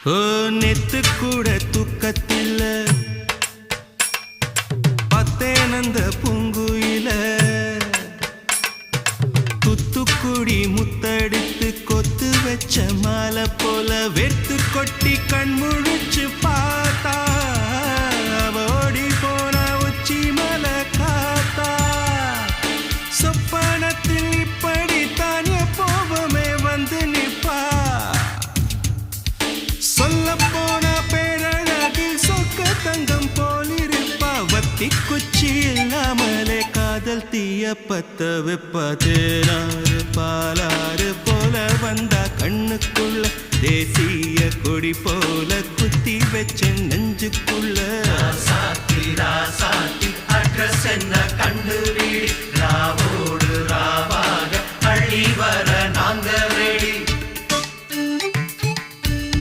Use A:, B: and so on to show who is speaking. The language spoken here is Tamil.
A: ஓ நெத்து கூட தூக்கத்தில்ல பத்தேனந்த பூங்குயில துத்துக்குடி முத்தடித்து கொத்து வச்ச மாலை போல வெத்து கொட்டி கண் முழிச்சு பார்த்தா ஓடி போன உச்சி மலை காத்தா சொப்பனத்தில் இப்படித்தான் எப்போவுமே வந்து நிப்பா சொல்ல போன பேரழகில் சொக்க தங்கம் போலிருப்பா வத்தி குச்சி இல்லாமலே காதல் தீய பத்த வெப்ப தேனாறு பாலாறு போல வந்தா கண்ணுக்குள்ள தேசிய கொடி போல குத்தி வச்ச நெஞ்சுக்குள்ள
B: ராசாத்தி அட்ரஸ் என்ன கண்டு வீடி ராவோடு ராவாக அள்ளி வர நாங்க